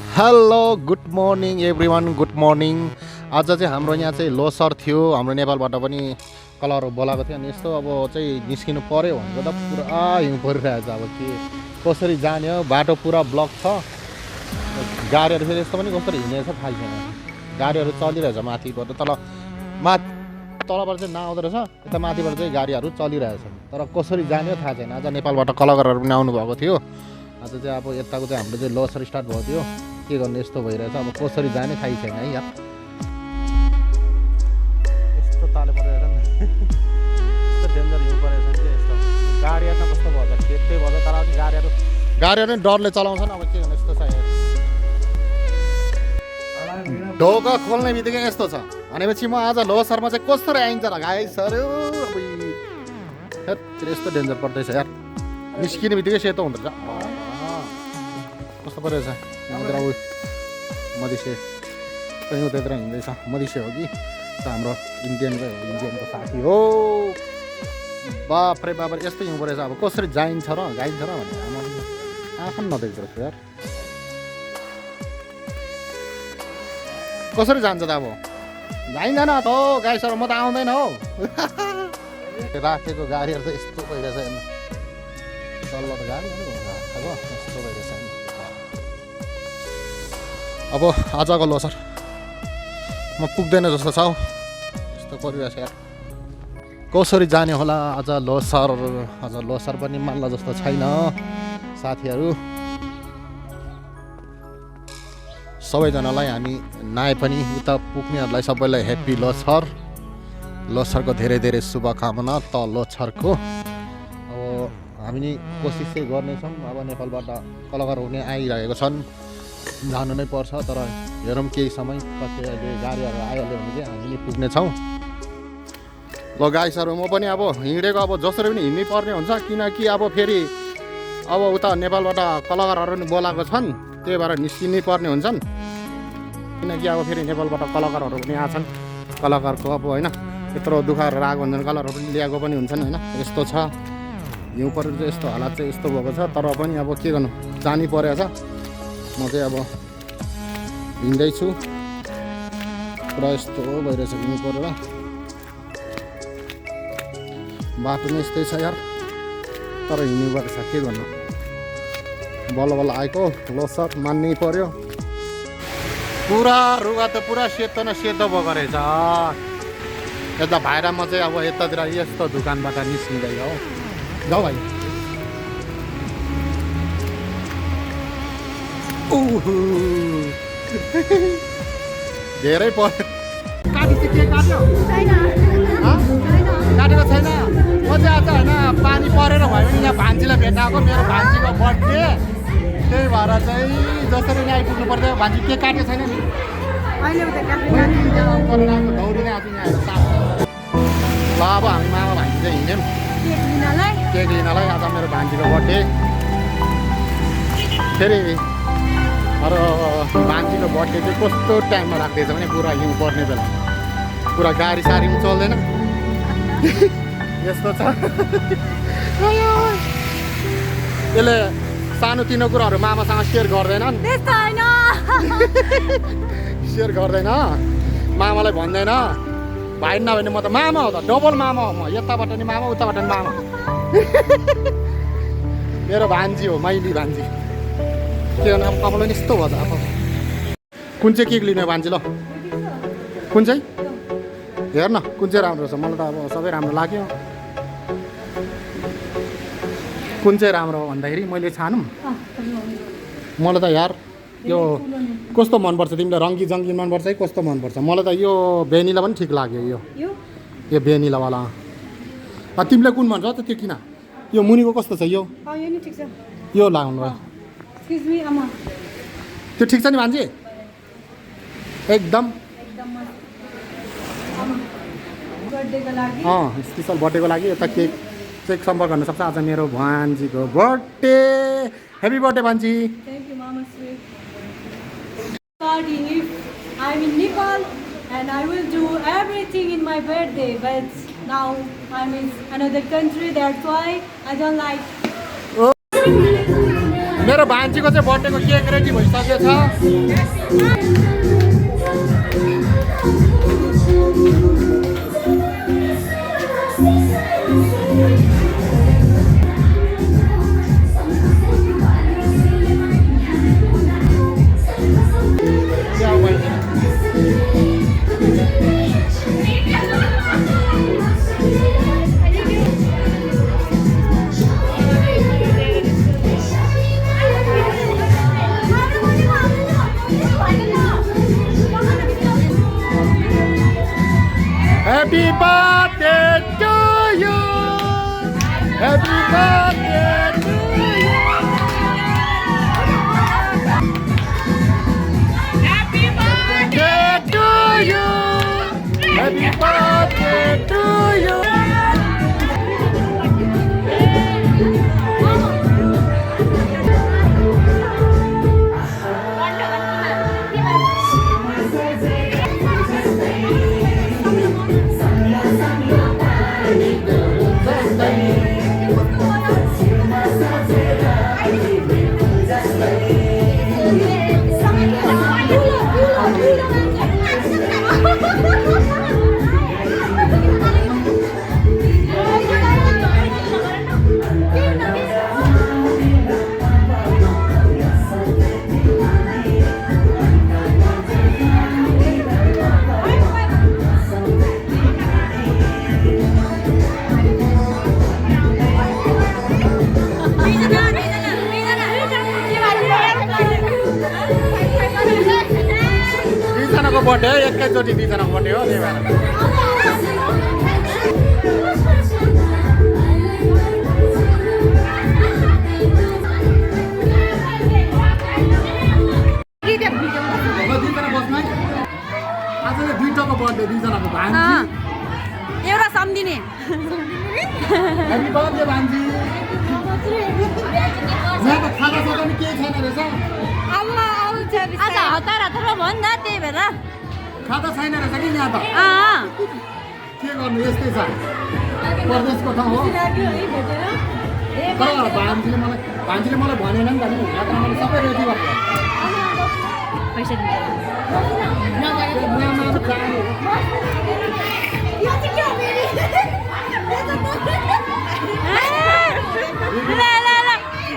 Hello good morning everyone good morning. आज चाहिँ हाम्रो यहाँ चाहिँ लोसर थियो। हाम्रो नेपालबाट पनि कलर बोलाएको थियो अनि यस्तो अब चाहिँ निस्किनु पर्यो भनेको त पुरा हिउँ परिरहेको छ। अब के कसरी जाने हो, बाटो पुरा ब्लक छ। गाडीहरू फेरि यस्तो पनि कसरी हिँडेको छ थाहा छैन। गाडीहरू चलिरहेछ माथिबाट, तलबाट चाहिँ नआउँदो रहेछ, यता माथिबाट चाहिँ गाडीहरू चलिरहेछ। तर कसरी जाने हो थाहा छैन। आज नेपालबाट कलाकारहरू पनि आउनु भएको थियो। आज चाहिँ अब यताको चाहिँ हाम्रो चाहिँ लोसर स्टार्ट भएको थियो। के गर्ने यस्तो भइरहेछ, अब कसरी जाने थाहै छैन है यार। यस्तो ताले परेर नि यस्तो डेन्जर हिउँ परेछ नि के यस्तो। गाडीहरू कस्तो भन्छ खेतै भन्छ, तर पनि गाडीहरू नि डरले चलाउँछन्। अब के गर्ने यस्तो छ यार। ढोका खोल्ने बित्तिकै यस्तो छ भनेपछि म आज लोसरमा चाहिँ कसरी आइन्छ र गाइसहरू। अब यस्तो डेन्जर पर्दैछ यार। निस्किने बित्तिकै सेतो हुँदैछ। कस्तो परेछ यहाँतिर ऊ मधेसी कहीँ उतातिर हिँड्दैछ। मधेसी हो कि हाम्रो इन्डियनको साथी हो। बाफ्रे बाबा यस्तो हिउँ परेछ। अब कसरी जाइन्छ र गाइन्छ र भन्ने आँखा नदेख्दो रहेछ यार। कसरी जान्छ त अब जाइँदैन त हो गाइसहरू, म त आउँदैन हो। राखेको गाडीहरू त यस्तो भइरहेछ हेर्नु। डल्लो त गाडी यस्तो भइरहेछ। अब आजको लोसर म पुग्दैन जस्तो छ हौ। यस्तो परिरहेछ यार। कसरी जाने होला आज लोसर। आज लोसर पनि मान्ला जस्तो छैन साथीहरू। सबैजनालाई हामी नआए पनि उता पुग्नेहरूलाई सबैलाई ह्याप्पी लोसर। लोसरको धेरै धेरै शुभकामना त लोसरको। अब हामी नि कोसिस चाहिँ गर्नेछौँ। अब नेपालबाट कलाकार हुने आइरहेको छन्, जानु नै पर्छ। तर हेरौँ केही समय पछि अहिले गाडीहरू आइहाल्यो भने चाहिँ हामी नि पुग्नेछौँ। ल गाइसहरू म पनि अब हिँडेको अब जसरी पनि हिँड्नै पर्ने हुन्छ, किनकि अब फेरि अब उता नेपालबाट कलाकारहरू पनि बोलाएको छन्, त्यही भएर निस्किनै पर्ने हुन्छन्। किनकि अब फेरि नेपालबाट कलाकारहरू पनि आछन्। कलाकारको अब होइन यत्रो दुःखहरू आएको हुन्छन्, कलाकारहरू पनि ल्याएको पनि हुन्छन् होइन। यस्तो छ हिउँ परेर चाहिँ यस्तो हालत चाहिँ यस्तो भएको छ। तर पनि अब के गर्नु, जानै परेको छ। म चाहिँ अब हिँड्दैछु। पुरा यस्तो भइरहेछ हिउँ परेर। बाटो नै यस्तै छ यार, तर हिँड्नु पर्छ के गर्नु। बल्ल बल्ल आएको लोसर मान्नै पर्यो। पुरा रुगा त पुरा सेतो न सेतो भएको रहेछ। यता भाइर म चाहिँ अब यतातिर यस्तो दोकानबाट निस्किँदै हो। जाऊ भाइ। धेरै पर्यो। काटेको छैन। म चाहिँ आज होइन पानी परेर भयो भने यहाँ भान्जीलाई भेट्न आएको। मेरो भान्जीको बर्थडे, त्यही भएर चाहिँ जसरी नै आइपुग्नु पर्थ्यो। भान्जी केक काटेको छैन नि दौडी नै आएको यहाँ साफ। ल अब हामी मामा भान्जी चाहिँ हिँड्यौँ केक लिनलाई। आज मेरो भान्जीको बर्थडे। फेरि अरू भान्जीको बर्थडे चाहिँ कस्तो टाइममा राख्दैछ भने पुरा हिउँ पर्ने बेला, पुरा गाडी सारी पनि चल्दैन। यस्तो छ। त्यसले सानोतिनो कुराहरू मामासँग सेयर गर्दैनन्। सेयर गर्दैन, मामालाई भन्दैन। भाइ नभने म त मामा हो त, डबल मामा हो म। यताबाट नि मामा, उताबाट नि मामा। मेरो भान्जी हो, मैली भान्जी। के गर्नु अब कपाल पनि यस्तो भयो त। अब कुन चाहिँ केक लिने भान्जी? ल कुन चाहिँ हेर न, कुन चाहिँ राम्रो छ। मलाई त अब सबै राम्रो लाग्यो। कुन चाहिँ राम्रो हो भन्दाखेरि मैले छानौँ। मलाई त यार यो कस्तो मनपर्छ तिमीलाई, रङ्गी जङ्गी मनपर्छ है कस्तो मनपर्छ? मलाई त यो भेनिला पनि ठिक लाग्यो। यो भेनिलावाला। तिमीलाई कुन भन्छ त त्यो किन? यो मुनिको कस्तो छ? यो यो लाउनु भयो। त्यो ठिक छ नि भान्जी एकदम। स्पेसल बर्थडेको लागि यता केक चाहिँ सम्पर्क गर्न सक्छ। आज मेरो भान्जीको बर्थडे। ह्याप्पी बर्थडे भान्जी। I'm in Nepal and I will do everything in my birthday, but now I'm in another country, that's why I don't like मेरो भान्जीको चाहिँ बर्थडेको केक रेडी भइसकेको छ। Happy birthday to you. Happy birthday to you. Happy birthday To you. Happy birthday to you. दुईजनाको birthday एकैचोटि दुईजनाको birthday हो त्यही भएर दुईजना बस्नु है आज दुईटाको बर्थडे दुईजनाको भान्जी एउटा सम्झिने ह्याप्पी बर्थडे भान्जी यहाँ त खाना साना पनि केही छैन रहेछ आज हतार हतारमा भयो नि त त्यही भएर खाना छैन रहेछ कि यहाँ त के गर्नु यस्तै छ परदेशको ठाउँ हो तर भान्जीले मलाई भनेन नि त नि यात्रा मैले सबै रेडी गरेँ पैसा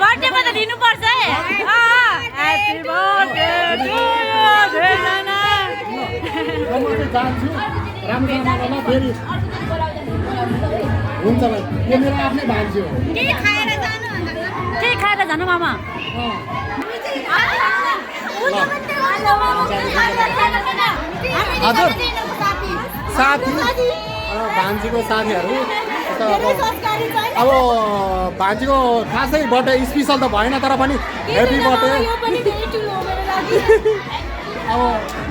बर्थडेमा त दिनुपर्छ है ह्याप्पी बर्थडे टु यु धेरैजना म चाहिँ जान्छु राम्रो मलाई फेरि हुन्छ भाइ यो मेरो आफ्नै भान्जी हो केही खाएर जानु मामा हजुर साथी भान्जीको साथीहरू अब भान्जीको खासै बर्थडे स्पेसल त भएन तर पनि ह्याप्पी बर्थडे अब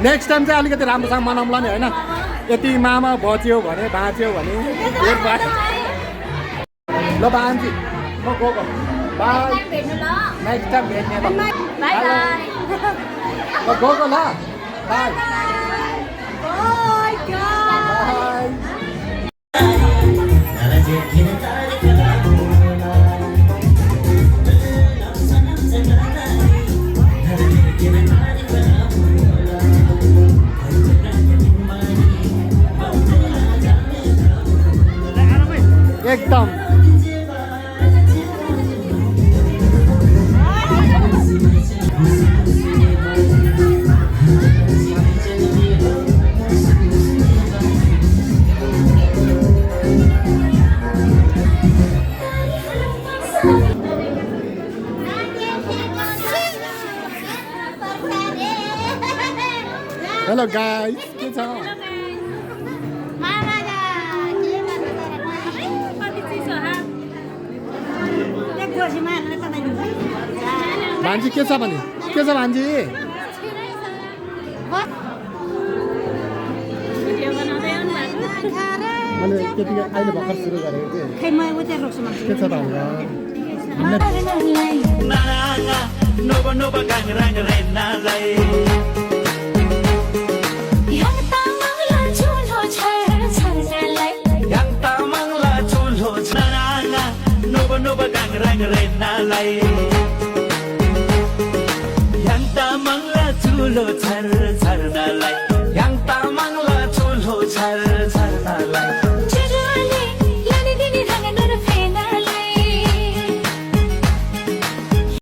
नेक्स्ट टाइम चाहिँ अलिकति राम्रोसँग मनाउँला नि होइन यति मामा बच्यो भने बाँच्यो भने ल भान्जी म गएको बाई नेक्स्ट टाइम भेट्ने ल गएको ल बाई एकदम हेलो गाइस के छ भान्जी के छ भने के छ भान्जी मैले त्यतिकै अहिले भर्खर सुरु गरेको थिएँ के छ त लोछर